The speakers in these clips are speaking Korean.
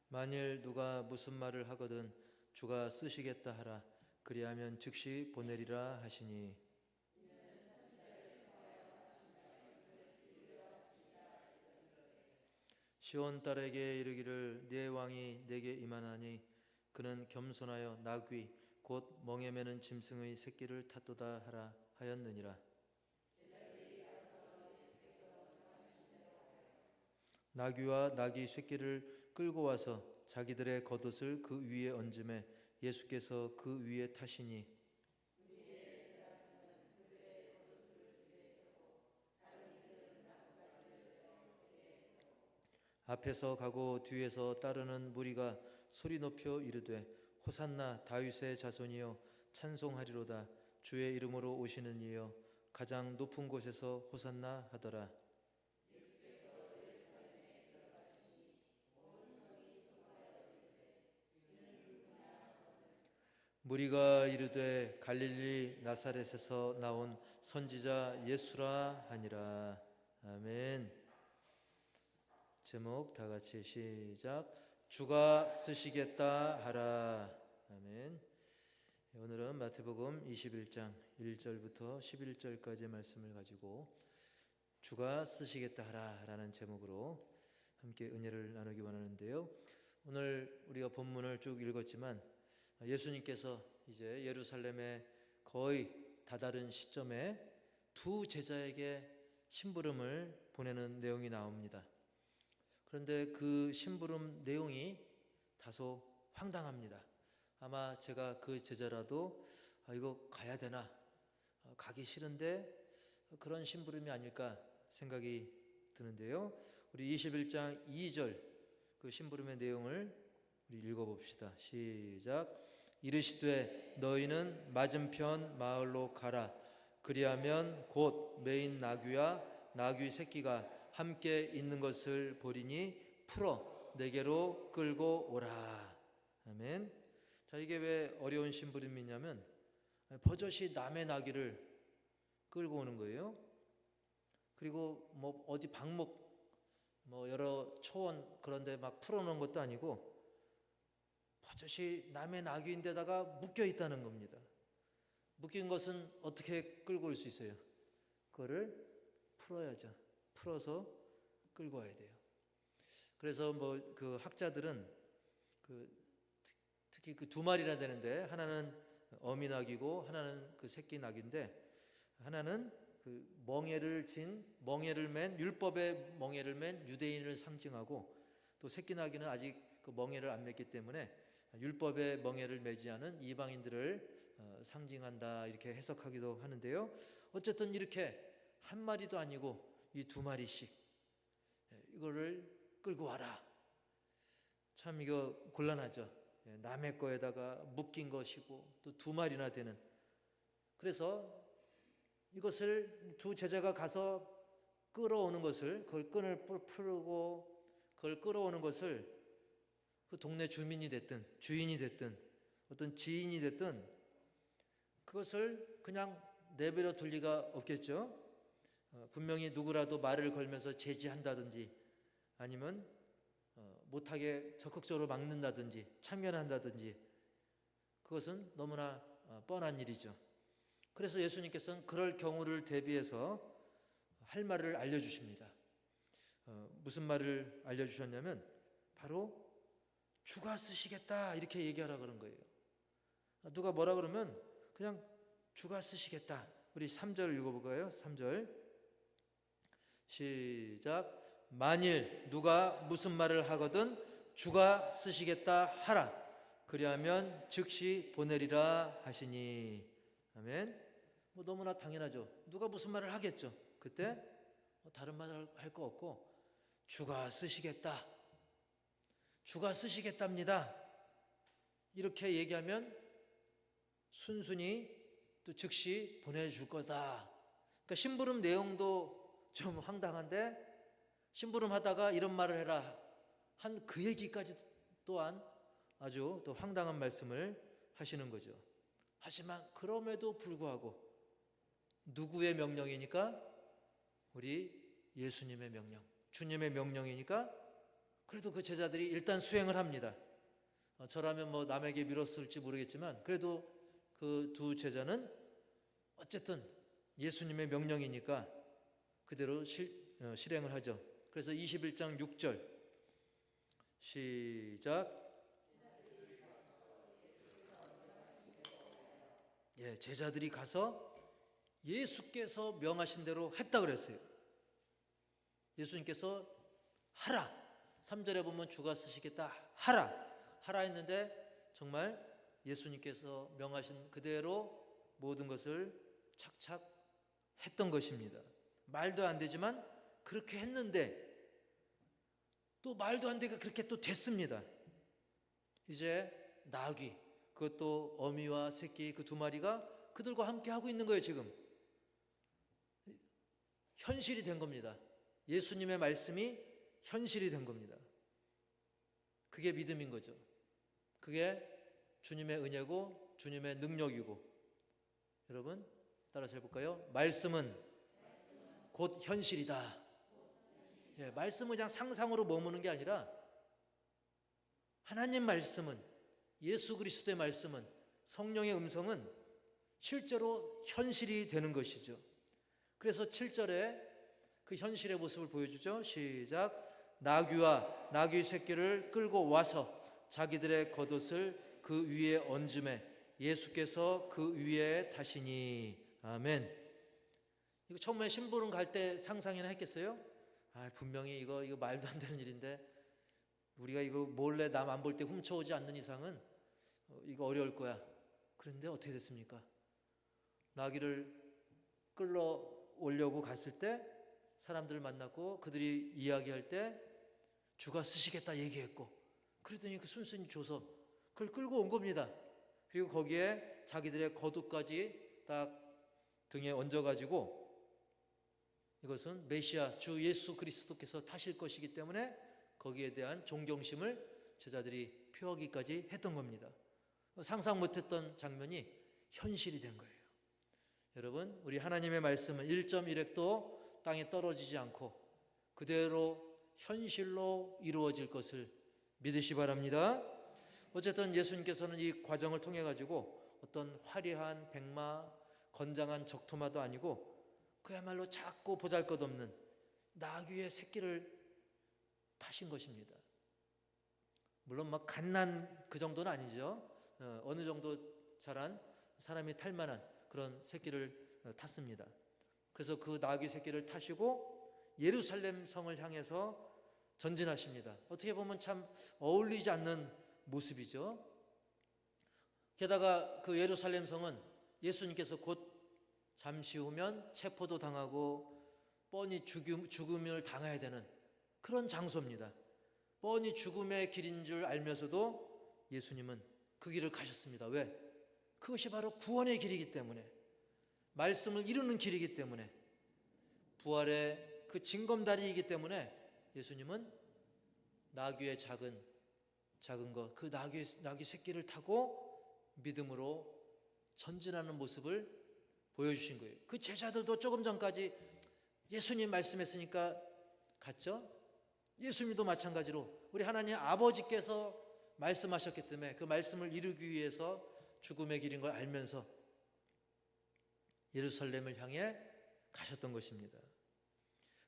만일 누가 무슨 말을 하거든 주가 쓰시겠다 하라. 그리하면 즉시 보내리라 하시니. 시온 딸에게 이르기를 네 왕이 내게 임하나니 그는 겸손하여 나귀 곧 멍에 매는 짐승의 새끼를 탔도다 하라 하였느니라. 나귀와 나귀 새끼를 끌고 와서 자기들의 겉옷을 그 위에 얹음에 예수께서 그 위에 타시니 앞에서 가고 뒤에서 따르는 무리가 소리 높여 이르되 호산나 다윗의 자손이여 찬송하리로다. 주의 이름으로 오시는 이여 가장 높은 곳에서 호산나 하더라. 무리가 이르되 갈릴리 나사렛에서 나온 선지자 예수라 하니라. 아멘. 제목 다 같이 시작. 주가 쓰시겠다 하라. 아멘. 오늘은 마태복음 21장 1절부터 11절까지의 말씀을 가지고 주가 쓰시겠다 하라 라는 제목으로 함께 은혜를 나누기 원하는데요. 오늘 우리가 본문을 쭉 읽었지만 예수님께서 이제 예루살렘에 거의 다다른 시점에 두 제자에게 심부름을 보내는 내용이 나옵니다. 그런데 그 심부름 내용이 다소 황당합니다. 아마 제가 그 제자라도 이거 가야 되나? 가기 싫은데 그런 심부름이 아닐까 생각이 드는데요. 우리 21장 2절 그 심부름의 내용을 우리 읽어봅시다. 시작. 이르시되 너희는 맞은편 마을로 가라. 그리하면 곧 매인 나귀와 나귀 새끼가 함께 있는 것을 보리니 풀어 내게로 끌고 오라. 아멘. 자, 이게 왜 어려운 심부름이냐면 버젓이 남의 나귀를 끌고 오는 거예요. 그리고 뭐 어디 방목 여러 초원 그런데 막 풀어놓은 것도 아니고 버젓이 남의 나귀인데다가 묶여 있다는 겁니다. 묶인 것은 어떻게 끌고 올 수 있어요? 그거를 풀어야죠. 풀어서 끌고 와야 돼요. 그래서 그 학자들은 특히 그 두 마리나 되는데 하나는 어미 나귀고 하나는 그 새끼 나귀인데 하나는 그 멍에를 맨 율법의 멍에를 맨 유대인을 상징하고 또 새끼 나귀는 아직 그 멍에를 안 맸기 때문에 율법의 멍에를 매지 않은 이방인들을 상징한다 이렇게 해석하기도 하는데요. 어쨌든 이렇게 한 마리도 아니고 이 두 마리씩 이거를 끌고 와라. 참 이거 곤란하죠. 남의 거에다가 묶인 것이고 또 두 마리나 되는. 그래서 이것을 두 제자가 가서 끌어오는 것을 그걸 끈을 풀고 그걸 끌어오는 것을 그 동네 주민이 됐든 주인이 됐든 어떤 지인이 됐든 그것을 그냥 내버려 둘 리가 없겠죠. 분명히 누구라도 말을 걸면서 제지한다든지 아니면 못하게 적극적으로 막는다든지 참견한다든지 그것은 너무나 뻔한 일이죠. 그래서 예수님께서는 그럴 경우를 대비해서 할 말을 알려주십니다. 무슨 말을 알려주셨냐면 바로 주가 쓰시겠다 이렇게 얘기하라 그런 거예요. 누가 뭐라 그러면 그냥 주가 쓰시겠다. 우리 3절 읽어볼까요? 3절 시작. 만일 누가 무슨 말을 하거든 주가 쓰시겠다 하라. 그리하면 즉시 보내리라 하시니. 아멘. 너무나 당연하죠. 누가 무슨 말을 하겠죠. 그때 다른 말 할 거 없고 주가 쓰시겠다. 주가 쓰시겠답니다. 이렇게 얘기하면 순순히 또 즉시 보내줄 거다. 그러니까 심부름 내용도 좀 황당한데 심부름 하다가 이런 말을 해라 한 그 얘기까지 또한 아주 또 황당한 말씀을 하시는 거죠. 하지만 그럼에도 불구하고 누구의 명령이니까? 우리 예수님의 명령, 주님의 명령이니까 그래도 그 제자들이 일단 수행을 합니다. 저라면 뭐 남에게 밀었을지 모르겠지만 그래도 그 두 제자는 어쨌든 예수님의 명령이니까 그대로 실행을 하죠. 그래서 21장 6절 시작. 예, 제자들이 가서 예수께서 명하신 대로 했다 그랬어요. 예수님께서 하라. 3절에 보면 주가 쓰시겠다. 하라 했는데 정말 예수님께서 명하신 그대로 모든 것을 착착 했던 것입니다. 말도 안 되지만 그렇게 했는데 또 말도 안 되게 그렇게 또 됐습니다. 이제 나귀, 그것도 어미와 새끼 그 두 마리가 그들과 함께 하고 있는 거예요. 지금 현실이 된 겁니다. 예수님의 말씀이 현실이 된 겁니다. 그게 믿음인 거죠. 그게 주님의 은혜고 주님의 능력이고. 여러분 따라서 해볼까요? 말씀은 곧 현실이다. 예, 말씀은 그냥 상상으로 머무는 게 아니라 하나님 말씀은, 예수 그리스도의 말씀은, 성령의 음성은 실제로 현실이 되는 것이죠. 그래서 7절에 그 현실의 모습을 보여주죠. 시작. 나귀와 나귀 새끼를 끌고 와서 자기들의 겉옷을 그 위에 얹음에 예수께서 그 위에 타시니. 아멘. 이거 처음에 심부름 갈 때 상상이나 했겠어요? 분명히 이거 말도 안 되는 일인데 우리가 이거 몰래 남 안 볼 때 훔쳐오지 않는 이상은 이거 어려울 거야. 그런데 어떻게 됐습니까? 나귀를 끌러오려고 갔을 때 사람들을 만났고 그들이 이야기할 때 주가 쓰시겠다 얘기했고, 그랬더니 그 순순히 줘서 그걸 끌고 온 겁니다. 그리고 거기에 자기들의 겉옷까지 딱 등에 얹어가지고 이것은 메시아 주 예수 그리스도께서 타실 것이기 때문에 거기에 대한 존경심을 제자들이 표하기까지 했던 겁니다. 상상 못했던 장면이 현실이 된 거예요. 여러분, 우리 하나님의 말씀은 1.1획도 땅에 떨어지지 않고 그대로 현실로 이루어질 것을 믿으시 바랍니다. 어쨌든 예수님께서는 이 과정을 통해 가지고 어떤 화려한 백마, 건장한 적토마도 아니고 그야말로 작고 보잘것없는 나귀의 새끼를 타신 것입니다. 물론 막 갓난 그 정도는 아니죠. 어느 정도 자란 사람이 탈 만한 그런 새끼를 탔습니다. 그래서 그 나귀 새끼를 타시고 예루살렘 성을 향해서 전진하십니다. 어떻게 보면 참 어울리지 않는 모습이죠. 게다가 그 예루살렘 성은 예수님께서 곧 잠시 후면 체포도 당하고 뻔히 죽음을 당해야 되는 그런 장소입니다. 뻔히 죽음의 길인 줄 알면서도 예수님은 그 길을 가셨습니다. 왜? 그것이 바로 구원의 길이기 때문에, 말씀을 이루는 길이기 때문에, 부활의 그 징검다리이기 때문에 예수님은 나귀의 작은 것, 그 나귀 새끼를 타고 믿음으로 전진하는 모습을 보여주신 거예요. 그 제자들도 조금 전까지 예수님 말씀했으니까 갔죠. 예수님도 마찬가지로 우리 하나님 아버지께서 말씀하셨기 때문에 그 말씀을 이루기 위해서 죽음의 길인 걸 알면서 예루살렘을 향해 가셨던 것입니다.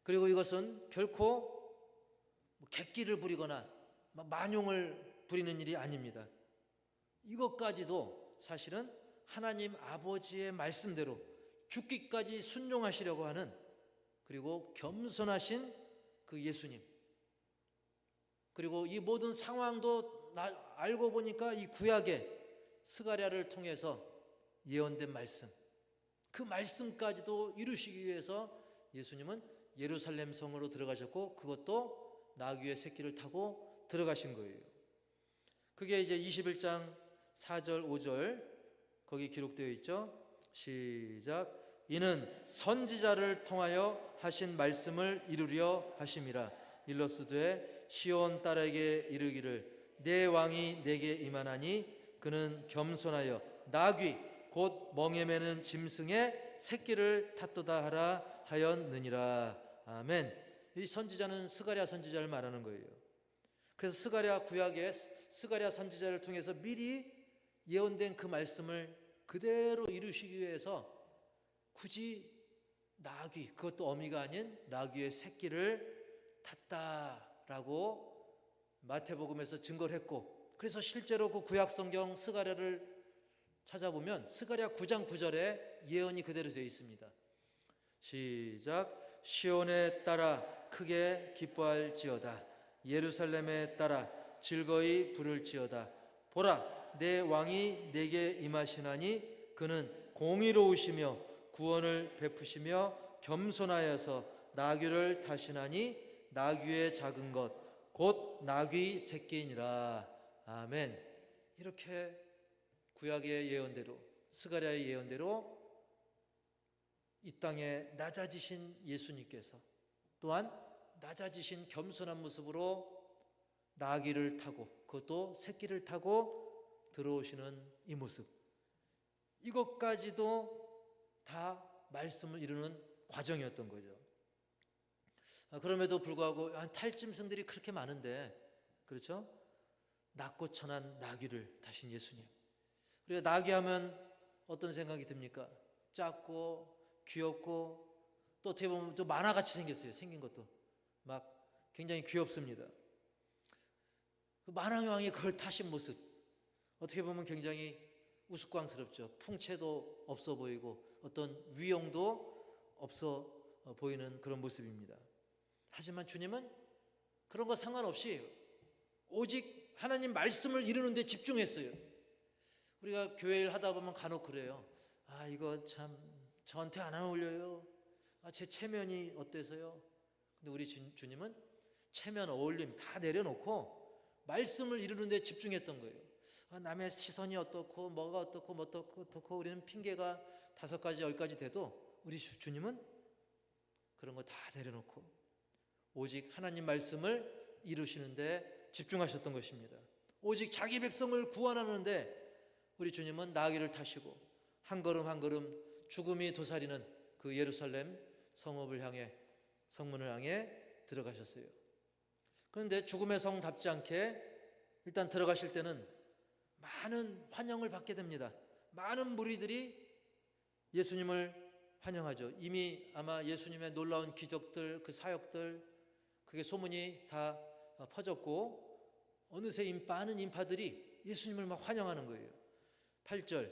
그리고 이것은 결코 객기를 부리거나 만용을 부리는 일이 아닙니다. 이것까지도 사실은 하나님 아버지의 말씀대로 죽기까지 순종하시려고 하는, 그리고 겸손하신 그 예수님, 그리고 이 모든 상황도 알고 보니까 이 구약의 스가랴를 통해서 예언된 말씀, 그 말씀까지도 이루시기 위해서 예수님은 예루살렘 성으로 들어가셨고 그것도 나귀의 새끼를 타고 들어가신 거예요. 그게 이제 21장 4절 5절 거기 기록되어 있죠. 시작. 이는 선지자를 통하여 하신 말씀을 이루려 하심이라. 일러스되 시온 딸에게 이르기를 내 왕이 내게 임하나니 그는 겸손하여 나귀 곧 멍에 매는 짐승의 새끼를 탔도다 하라 하였느니라. 아멘. 이 선지자는 스가랴 선지자를 말하는 거예요. 그래서 스가랴 구약의 스가랴 선지자를 통해서 미리 예언된 그 말씀을 그대로 이루시기 위해서 굳이 나귀, 그것도 어미가 아닌 나귀의 새끼를 탔다라고 마태복음에서 증거를 했고, 그래서 실제로 그 구약 성경 스가랴를 찾아보면 스가랴 9장 9절에 예언이 그대로 되어 있습니다. 시작. 시온에 따라 크게 기뻐할지어다. 예루살렘에 따라 즐거이 부를지어다. 보라, 내 왕이 내게 임하시나니 그는 공의로우시며 구원을 베푸시며 겸손하여서 나귀를 타시나니 나귀의 작은 것 곧 나귀 새끼이니라. 아멘. 이렇게 구약의 예언대로, 스가랴의 예언대로 이 땅에 낮아지신 예수님께서 또한 낮아지신 겸손한 모습으로 나귀를 타고, 그것도 새끼를 타고 들어오시는 이 모습, 이것까지도 다 말씀을 이루는 과정이었던 거죠. 그럼에도 불구하고 탈짐승들이 그렇게 많은데, 그렇죠? 낮고 천한 나귀를 타신 예수님. 우리가 나귀 하면 어떤 생각이 듭니까? 작고 귀엽고 또 어떻게 보면 또 만화같이 생겼어요. 생긴 것도 막 굉장히 귀엽습니다. 그 만왕의 왕이 그걸 타신 모습, 어떻게 보면 굉장히 우스꽝스럽죠. 풍채도 없어 보이고 어떤 위용도 없어 보이는 그런 모습입니다. 하지만 주님은 그런 거 상관없이 오직 하나님 말씀을 이루는 데 집중했어요. 우리가 교회 일 하다 보면 간혹 그래요. 이거 참 저한테 안 어울려요. 제 체면이 어때서요? 근데 우리 주님은 체면, 어울림 다 내려놓고 말씀을 이루는 데 집중했던 거예요. 남의 시선이 어떻고 뭐가 어떻고 뭐 어떻고 우리는 핑계가 5가지 10가지 돼도 우리 주님은 그런 거 다 내려놓고 오직 하나님 말씀을 이루시는데 집중하셨던 것입니다. 오직 자기 백성을 구원하는데 우리 주님은 나귀를 타시고 한 걸음 한 걸음 죽음이 도사리는 그 예루살렘 성읍을 향해, 성문을 향해 들어가셨어요. 그런데 죽음의 성답지 않게 일단 들어가실 때는 많은 환영을 받게 됩니다. 많은 무리들이 예수님을 환영하죠. 이미 아마 예수님의 놀라운 기적들, 그 사역들, 그게 소문이 다 퍼졌고 어느새 많은 인파들이 예수님을 막 환영하는 거예요. 8절,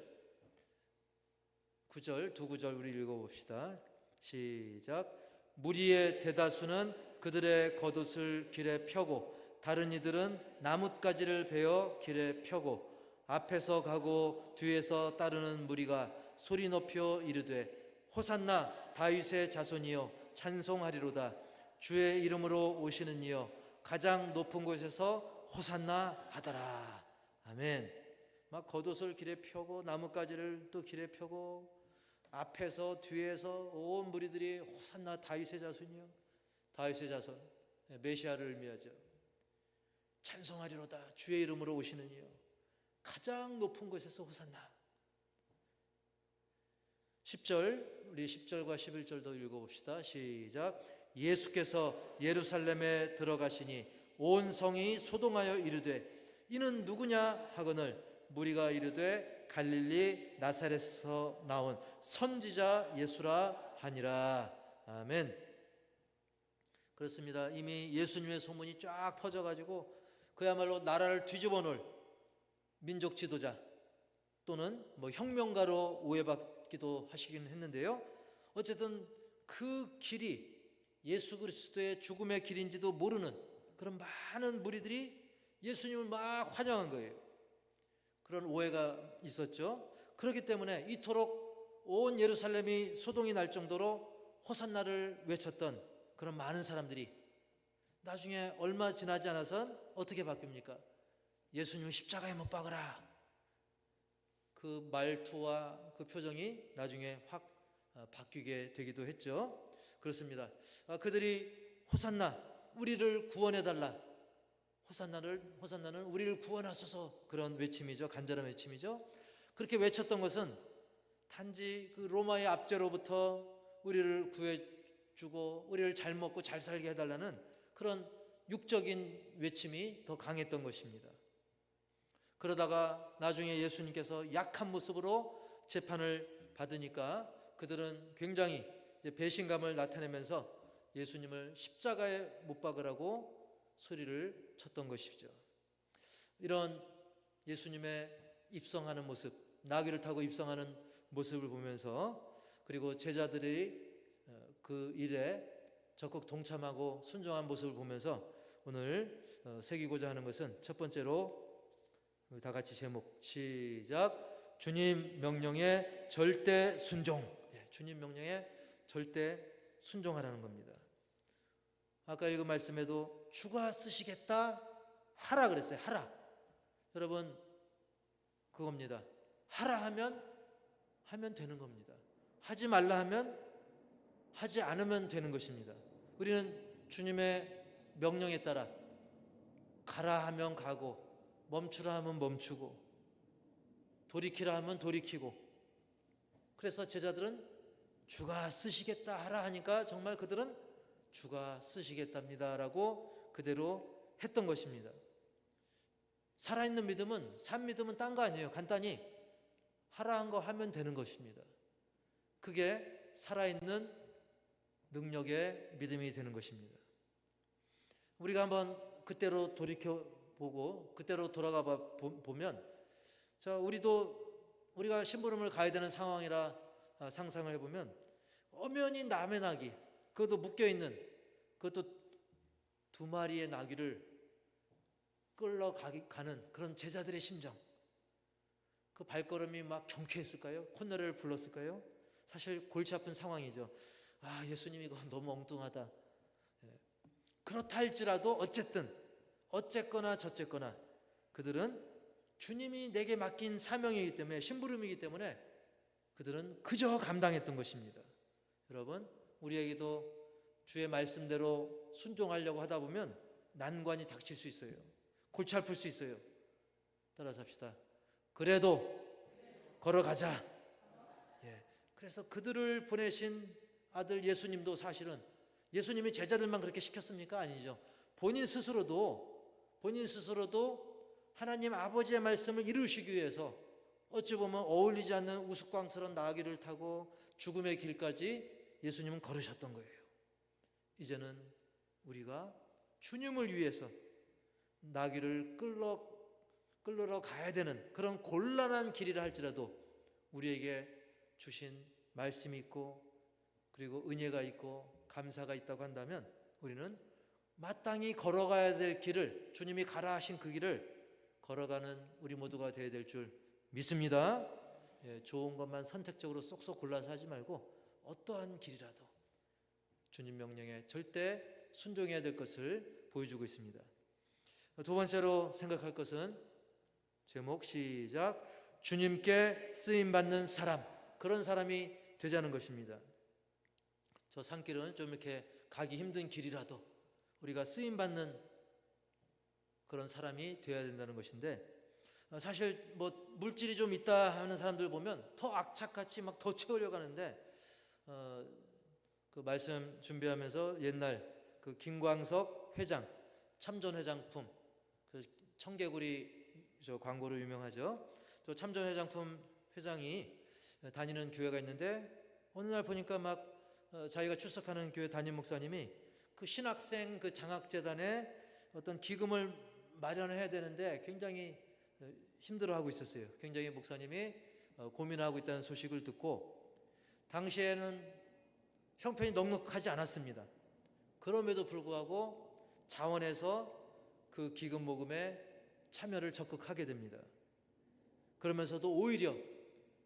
9절, 두 구절 우리 읽어봅시다. 시작. 무리의 대다수는 그들의 겉옷을 길에 펴고 다른 이들은 나뭇가지를 베어 길에 펴고 앞에서 가고 뒤에서 따르는 무리가 소리 높여 이르되 호산나 다윗의 자손이여 찬송하리로다. 주의 이름으로 오시는 이여 가장 높은 곳에서 호산나 하더라. 아멘. 막 겉옷을 길에 펴고 나뭇가지를 또 길에 펴고 앞에서 뒤에서 온 무리들이 호산나 다윗의 자손이여, 다윗의 자손, 메시아를 의미하죠. 찬송하리로다. 주의 이름으로 오시는 이여 가장 높은 곳에서 호산나. 10절, 우리 10절과 11절도 읽어봅시다. 시작. 예수께서 예루살렘에 들어가시니 온 성이 소동하여 이르되 이는 누구냐 하거늘 무리가 이르되 갈릴리 나사렛에서 나온 선지자 예수라 하니라. 아멘. 그렇습니다. 이미 예수님의 소문이 쫙 퍼져가지고 그야말로 나라를 뒤집어 놓을 민족 지도자 또는 혁명가로 오해받기도 하시긴 했는데요. 어쨌든 그 길이 예수 그리스도의 죽음의 길인지도 모르는 그런 많은 무리들이 예수님을 막 환영한 거예요. 그런 오해가 있었죠. 그렇기 때문에 이토록 온 예루살렘이 소동이 날 정도로 호산나를 외쳤던 그런 많은 사람들이 나중에 얼마 지나지 않아선 어떻게 바뀝니까? 예수님을 십자가에 못 박으라. 그 말투와 그 표정이 나중에 확 바뀌게 되기도 했죠. 그렇습니다. 그들이 호산나, 우리를 구원해달라. 호산나는 우리를 구원하소서, 그런 외침이죠. 간절한 외침이죠. 그렇게 외쳤던 것은 단지 그 로마의 압제로부터 우리를 구해주고 우리를 잘 먹고 잘 살게 해달라는 그런 육적인 외침이 더 강했던 것입니다. 그러다가 나중에 예수님께서 약한 모습으로 재판을 받으니까 그들은 굉장히 배신감을 나타내면서 예수님을 십자가에 못 박으라고 소리를 쳤던 것이죠. 이런 예수님의 입성하는 모습, 나귀를 타고 입성하는 모습을 보면서, 그리고 제자들이 그 일에 적극 동참하고 순종한 모습을 보면서 오늘 새기고자 하는 것은, 첫 번째로 다 같이 제목 시작, 주님 명령에 절대 순종. 주님 명령에 절대 순종하라는 겁니다. 아까 읽은 말씀에도 주가 쓰시겠다 하라 그랬어요. 하라. 여러분, 그겁니다. 하라 하면 되는 겁니다. 하지 말라 하면 하지 않으면 되는 것입니다. 우리는 주님의 명령에 따라 가라 하면 가고, 멈추라 하면 멈추고, 돌이키라 하면 돌이키고. 그래서 제자들은 주가 쓰시겠다 하라 하니까 정말 그들은 주가 쓰시겠답니다 라고 그대로 했던 것입니다. 살아있는 믿음은, 산 믿음은 딴 거 아니에요. 간단히 하라 한 거 하면 되는 것입니다. 그게 살아있는 능력의 믿음이 되는 것입니다. 우리가 한번 그때로 돌이켜보고 그때로 돌아가 보면, 자, 우리가 심부름을 가야 되는 상황이라 상상을 해보면, 엄연히 남의 나귀, 그것도 묶여있는, 그것도 2마리의 나귀를 끌러가는 그런 제자들의 심정, 그 발걸음이 막 경쾌했을까요? 콧노래를 불렀을까요? 사실 골치 아픈 상황이죠. 예수님 이거 너무 엉뚱하다. 그렇다 할지라도 어쨌거나 저쨌거나 그들은 주님이 내게 맡긴 사명이기 때문에, 심부름이기 때문에 그들은 그저 감당했던 것입니다. 여러분, 우리에게도 주의 말씀대로 순종하려고 하다 보면 난관이 닥칠 수 있어요. 골치 아플 수 있어요. 따라서 합시다. 그래도 걸어가자. 그래서 그들을 보내신 아들 예수님도 사실은, 예수님이 제자들만 그렇게 시켰습니까? 아니죠. 본인 스스로도 하나님 아버지의 말씀을 이루시기 위해서 어찌 보면 어울리지 않는 우스꽝스러운 나귀를 타고 죽음의 길까지 예수님은 걸으셨던 거예요. 이제는 우리가 주님을 위해서 나귀를 끌러 가야 되는 그런 곤란한 길이라 할지라도 우리에게 주신 말씀이 있고, 그리고 은혜가 있고 감사가 있다고 한다면, 우리는 마땅히 걸어가야 될 길을, 주님이 가라 하신 그 길을 걸어가는 우리 모두가 되어야 될 줄 믿습니다. 좋은 것만 선택적으로 쏙쏙 골라서 하지 말고 어떠한 길이라도 주님 명령에 절대 순종해야 될 것을 보여주고 있습니다. 두 번째로 생각할 것은, 제목 시작, 주님께 쓰임받는 사람, 그런 사람이 되자는 것입니다. 저 산길은 좀 이렇게 가기 힘든 길이라도 우리가 쓰임받는 그런 사람이 되어야 된다는 것인데, 사실 뭐 물질이 좀 있다 하는 사람들 보면 더 악착같이 막 더 채우려고 하는데, 그 말씀 준비하면서 옛날 그 김광석 회장, 참전회장품, 그 청개구리 저 광고로 유명하죠. 저 참전회장품 회장이 다니는 교회가 있는데, 어느 날 보니까 막 자기가 출석하는 교회 담임 목사님이 그 신학생 그 장학재단에 어떤 기금을 마련해야 되는데 굉장히 힘들어하고 있었어요. 굉장히 목사님이 고민하고 있다는 소식을 듣고, 당시에는 형편이 넉넉하지 않았습니다. 그럼에도 불구하고 자원해서 그 기금 모금에 참여를 적극하게 됩니다. 그러면서도 오히려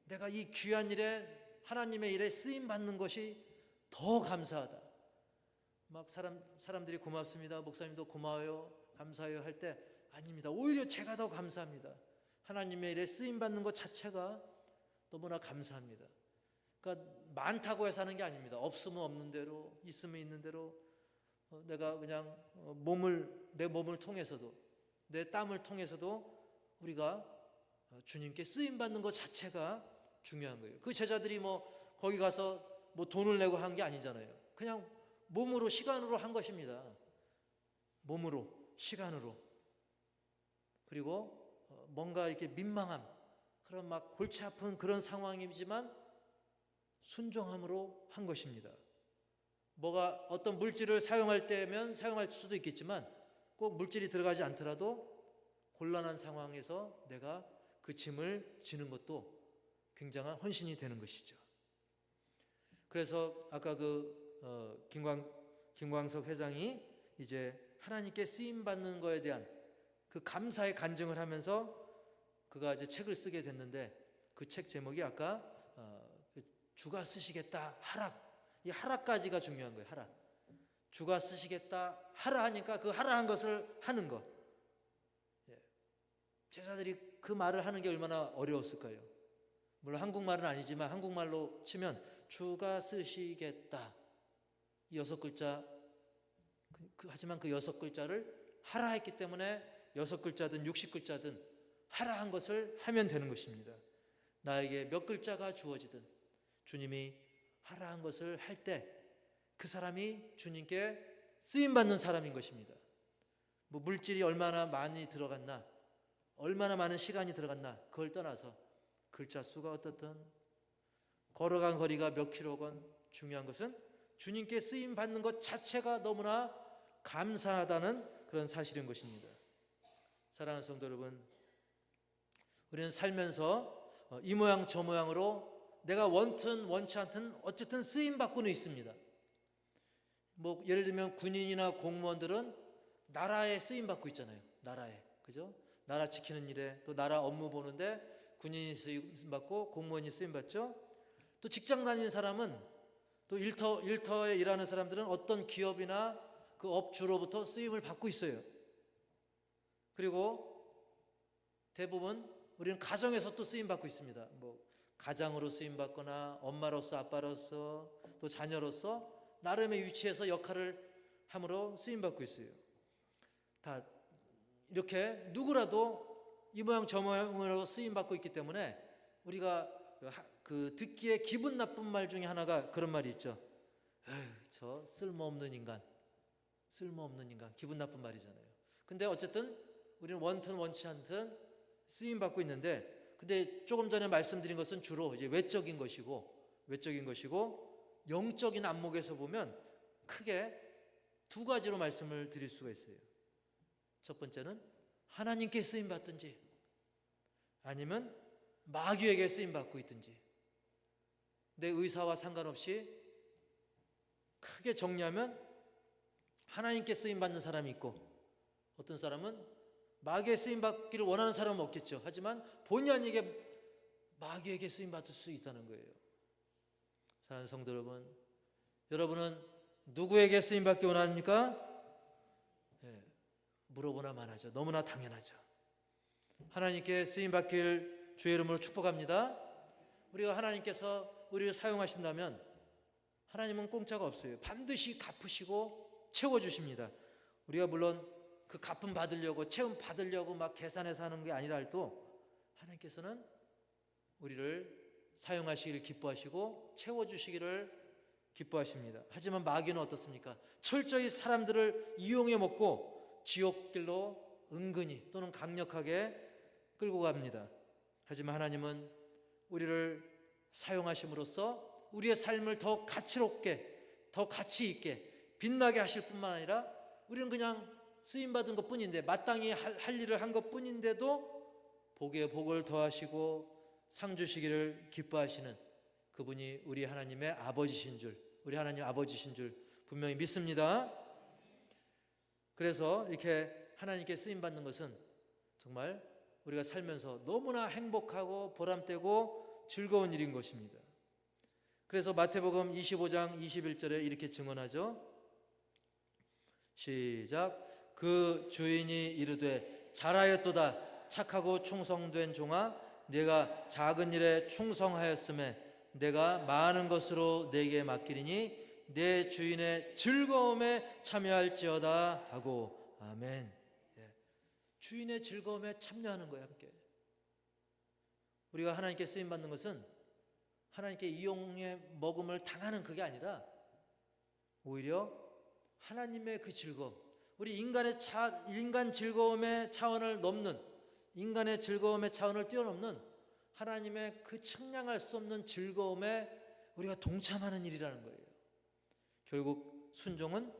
내가 이 귀한 일에, 하나님의 일에 쓰임 받는 것이 더 감사하다. 막 사람들이 고맙습니다, 목사님도 고마워요, 감사해요 할 때, 아닙니다. 오히려 제가 더 감사합니다. 하나님의 일에 쓰임 받는 것 자체가 너무나 감사합니다. 그러니까 많다고 해서 하는 게 아닙니다. 없으면 없는 대로, 있으면 있는 대로, 내가 그냥 내 몸을 통해서도, 내 땀을 통해서도 우리가 주님께 쓰임 받는 것 자체가 중요한 거예요. 그 제자들이 뭐 거기 가서 뭐 돈을 내고 한 게 아니잖아요. 그냥 몸으로, 시간으로 한 것입니다. 몸으로, 시간으로, 그리고 뭔가 이렇게 민망함, 그런 막 골치 아픈 그런 상황이지만 순종함으로 한 것입니다. 뭐가 어떤 물질을 사용할 때면 사용할 수도 있겠지만 꼭 물질이 들어가지 않더라도 곤란한 상황에서 내가 그 짐을 지는 것도 굉장한 헌신이 되는 것이죠. 그래서 아까 김광석 회장이 이제 하나님께 쓰임 받는 거에 대한 그 감사의 간증을 하면서 그가 이제 책을 쓰게 됐는데, 그 책 제목이 아까 주가 쓰시겠다 하락, 이 하락까지가 중요한 거예요. 하락. 주가 쓰시겠다 하라 하니까 그 하라한 것을 하는 것. 제자들이 그 말을 하는 게 얼마나 어려웠을까요? 물론 한국말은 아니지만 한국말로 치면 주가 쓰시겠다, 이 6글자, 하지만 그 6글자를 하라 했기 때문에 6글자든 60글자든 하라 한 것을 하면 되는 것입니다. 나에게 몇 글자가 주어지든 주님이 하라 한 것을 할 때 그 사람이 주님께 쓰임받는 사람인 것입니다. 뭐 물질이 얼마나 많이 들어갔나, 얼마나 많은 시간이 들어갔나, 그걸 떠나서 글자 수가 어떻든 걸어간 거리가 몇 킬로건, 중요한 것은 주님께 쓰임받는 것 자체가 너무나 감사하다는 그런 사실인 것입니다. 사랑하는 성도 여러분, 우리는 살면서 이 모양 저 모양으로 내가 원튼 원치 않든 어쨌든 쓰임받고는 있습니다. 뭐 예를 들면 군인이나 공무원들은 나라에 쓰임받고 있잖아요. 나라에, 그죠? 나라 지키는 일에, 또 나라 업무 보는데 군인이 쓰임받고 공무원이 쓰임받죠. 또 직장 다니는 사람은, 또 일터에 일하는 사람들은 어떤 기업이나 그 업주로부터 쓰임을 받고 있어요. 그리고 대부분 우리는 가정에서 또 쓰임받고 있습니다. 뭐 가장으로 쓰임받거나 엄마로서, 아빠로서, 또 자녀로서 나름의 위치에서 역할을 함으로 쓰임받고 있어요. 다 이렇게 누구라도 이 모양 저 모양으로 쓰임받고 있기 때문에 우리가 그 듣기에 기분 나쁜 말 중에 하나가 그런 말이 있죠. 저 쓸모없는 인간, 쓸모없는 인간, 기분 나쁜 말이잖아요. 근데 어쨌든 우리는 원튼 원치 않든 쓰임받고 있는데, 근데 조금 전에 말씀드린 것은 주로 이제 외적인 것이고 영적인 안목에서 보면 크게 두 가지로 말씀을 드릴 수가 있어요. 첫 번째는 하나님께 쓰임받든지 아니면 마귀에게 쓰임받고 있든지, 내 의사와 상관없이 크게 정리하면 하나님께 쓰임받는 사람이 있고, 어떤 사람은 마귀에 쓰임받기를 원하는 사람은 없겠죠. 하지만 본의 아니게 마귀에게 쓰임받을 수 있다는 거예요. 사랑하는 성도 여러분, 여러분은 누구에게 쓰임받기 원합니까? 물어보나 마나죠. 너무나 당연하죠. 하나님께 쓰임받기를 주의 이름으로 축복합니다. 우리가 하나님께서 우리를 사용하신다면 하나님은 공짜가 없어요. 반드시 갚으시고 채워주십니다. 우리가 물론 그 갚음 받으려고, 채움 받으려고 막 계산해서 하는 게 아니라 할도 하나님께서는 우리를 사용하시기를 기뻐하시고 채워주시기를 기뻐하십니다. 하지만 마귀는 어떻습니까? 철저히 사람들을 이용해 먹고 지옥길로 은근히 또는 강력하게 끌고 갑니다. 하지만 하나님은 우리를 사용하심으로써 우리의 삶을 더 가치롭게, 더 가치 있게 빛나게 하실 뿐만 아니라 우리는 그냥 쓰임받은 것 뿐인데, 마땅히 할 일을 한 것 뿐인데도 복에 복을 더하시고 상 주시기를 기뻐하시는 그분이 우리 하나님의 아버지신 줄, 우리 하나님 아버지신 줄 분명히 믿습니다. 그래서 이렇게 하나님께 쓰임받는 것은 정말 우리가 살면서 너무나 행복하고 보람되고 즐거운 일인 것입니다. 그래서 마태복음 25장 21절에 이렇게 증언하죠. 시작. 그 주인이 이르되 잘하였도다 착하고 충성된 종아, 네가 작은 일에 충성하였음에 내가 많은 것으로 네게 맡기리니 내 주인의 즐거움에 참여할지어다 하고. 아멘. 주인의 즐거움에 참여하는 거예요. 함께 우리가 하나님께 쓰임받는 것은 하나님께 이용해 먹음을 당하는 그게 아니라 오히려 하나님의 그 즐거움, 우리 인간 즐거움의 차원을 넘는, 인간의 즐거움의 차원을 뛰어넘는 하나님의 그 측량할 수 없는 즐거움에 우리가 동참하는 일이라는 거예요. 결국 순종은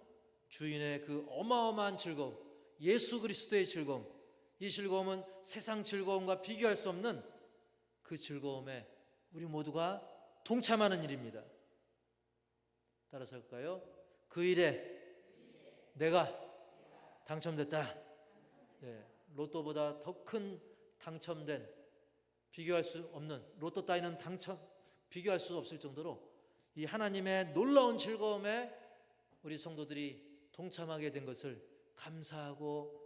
주인의 그 어마어마한 즐거움, 예수 그리스도의 즐거움, 이 즐거움은 세상 즐거움과 비교할 수 없는 그 즐거움에 우리 모두가 동참하는 일입니다. 따라서 할까요? 그 일에 내가 당첨됐다. 네, 로또보다 더 큰 당첨된, 비교할 수 없는, 로또 따위는 비교할 수 없을 정도로 이 하나님의 놀라운 즐거움에 우리 성도들이 동참하게 된 것을 감사하고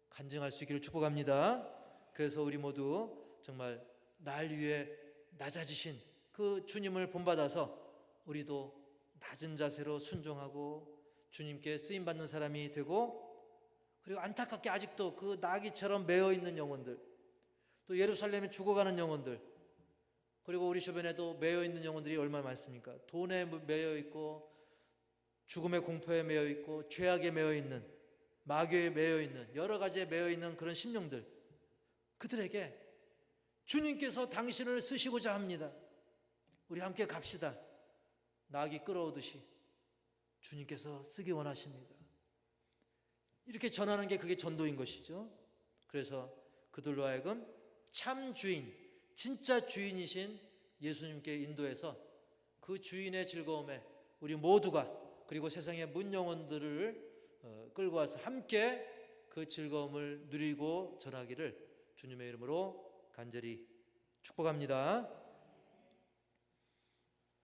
간증할 수 있기를 축복합니다. 그래서 우리 모두 정말 날 위해 낮아지신 그 주님을 본받아서 우리도 낮은 자세로 순종하고 주님께 쓰임받는 사람이 되고, 그리고 안타깝게 아직도 그 나귀처럼 매어있는 영혼들, 또 예루살렘에 죽어가는 영혼들, 그리고 우리 주변에도 매어있는 영혼들이 얼마나 많습니까? 돈에 매여있고 죽음의 공포에 매여있고 죄악에 매여있는, 마귀에 매여있는, 여러 가지에 매여있는 그런 심령들, 그들에게 주님께서 당신을 쓰시고자 합니다. 우리 함께 갑시다. 나귀 끌어오듯이 주님께서 쓰기 원하십니다. 이렇게 전하는 게 그게 전도인 것이죠. 그래서 그들로 하여금 참 주인, 진짜 주인이신 예수님께 인도해서 그 주인의 즐거움에 우리 모두가, 그리고 세상의 문영혼들을 끌고 와서 함께 그 즐거움을 누리고 전하기를 주님의 이름으로 간절히 축복합니다.